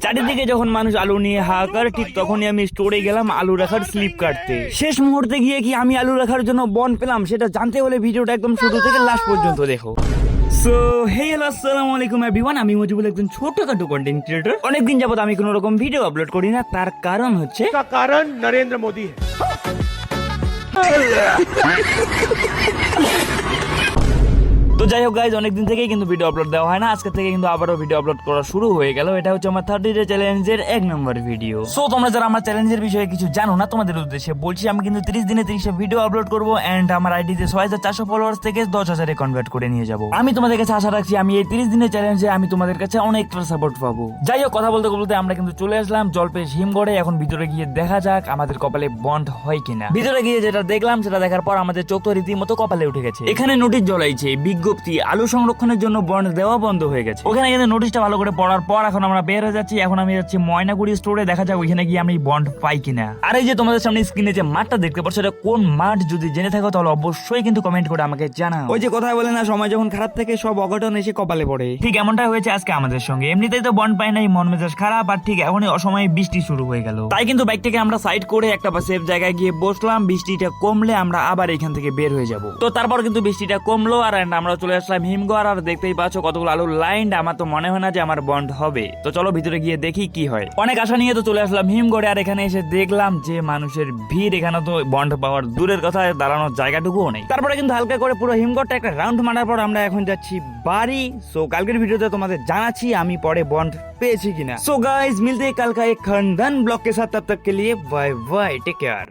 চারিদিকে যখন মানুষ আলু নিয়ে হাহাকার, ঠিক তখনই আমি স্টোরে গেলাম আলু রাখার স্লিপ কাটতে। শেষ মুহূর্তে গিয়ে কি আমি আলু রাখার জন্য বন্ড পেলাম সেটা জানতে হলে ভিডিওটা একদম শুরু থেকে লাস্ট পর্যন্ত দেখো। সো হে হ্যালো আসসালামু আলাইকুম এভরিওয়ান, আমি মজিবুল, একজন ছোটখাটো কন্টেন্ট ক্রিয়েটর। অনেকদিন যাবত আমি কোনো রকম ভিডিও আপলোড করি না, তার কারণ হচ্ছে नरेंद्र मोदी है। তো যাই হোক গাইজ, অনেকদিন থেকেই কিন্তু ভিডিও আপলোড দেওয়া হয় না। আজকে থেকে কিন্তু আবারও ভিডিও আপলোড করা শুরু হয়ে গেল। এটা হচ্ছে আমার 30 ডে চ্যালেঞ্জের 1 নম্বর ভিডিও। সো তোমরা যারা আমার চ্যালেঞ্জের বিষয়ে কিছু জানো না, তোমাদের উদ্দেশ্যে বলছি, আমি কিন্তু 30 দিনে 30টা ভিডিও আপলোড করবো এন্ড আমার আইডিতে 6400 ফলোয়ার্স থেকে 10,000-এ কনভার্ট করে নিয়ে যাবো। আমি তোমাদের কাছে আশা রাখছি আমি এই 30 দিনের চ্যালেঞ্জে আমি তোমাদের কাছে অনেকটা সাপোর্ট পাবো। যাই হোক, কথা বলতে বলতে আমরা কিন্তু চলে আসলাম জলপেশ হিমঘরে। এখন ভিতরে গিয়ে দেখা যাক আমাদের কপালে বন্ড হয় কিনা। ভিতরে গিয়ে যেটা দেখলাম সেটা দেখার পর আমাদের চোখ তো রীতিমতো কপালে উঠে গেছে। এখানে নোটিশ জ্বলাইছে, বিজ্ঞপ্তি, আলু সংরক্ষণের জন্য বন্ড দেওয়া বন্ধ হয়ে গেছে। ওখানে কিন্তু নোটিশটা ভালো করে পড়ার পর এখন আমরা বের হয়ে যাচ্ছি। এখন আমি যাচ্ছি ময়নাগুড়ি স্টোরে, দেখা যাক ওইখানে গিয়ে আমি বন্ড পাই কিনা। আর এই যে তোমাদের সামনে স্ক্রিনে যে মাঠটা দেখতে পাচ্ছ, এটা কোন মাঠ যদি জেনে থাকো তাহলে অবশ্যই কিন্তু কমেন্ট করে আমাকে জানাও। ওই যে কথা বলে না, সময় যখন খারাপ থেকে সব অঘটন এসে কপালে পড়ে, ঠিক এমনটাই হয়েছে আজকে আমাদের সঙ্গে। এমনিতেই তো বন্ড পাই নাই, মন মেজাজ খারাপ, আর ঠিক এখনই অসময়ে বৃষ্টি শুরু হয়ে গেল। তাই কিন্তু বাইকটাকে আমরা সাইড করে একটা সেফ জায়গায় গিয়ে বসলাম। বৃষ্টিটা কমলে আমরা আবার এখান থেকে বের হয়ে যাব। তো তারপর কিন্তু বৃষ্টিটা কমলো আর আমরা চলে আসলাম হিমঘর। আর দেখতেই পাচ্ছ কতগুলো আলু লাইন। আমার তো মনে হয় না যে আমার বন্ড হবে। তো চলো ভিতরে গিয়ে দেখি কি হয়। অনেক আশা নিয়ে তো চলে আসলাম হিমঘরে। আর এখানে এসে দেখলাম যে মানুষের ভিড়, এখানে তো বন্ড পাওয়ার দূরের কথা, দাঁড়ানোর জায়গাটুকুও নেই। তারপরে কিন্তু হালকা করে পুরো হিমঘরটা একটা রাউন্ড মারার পর আমরা এখন যাচ্ছি বাড়ি। সো কালকের ভিডিওতে তোমাদের জানাচ্ছি আমি পরে বন্ড পেয়েছি কিনা। सो गाइस, मिलते हैं कल का एक खानदान ब्लॉग के साथ। तब तक के लिए बाय बाय, टेक केयर।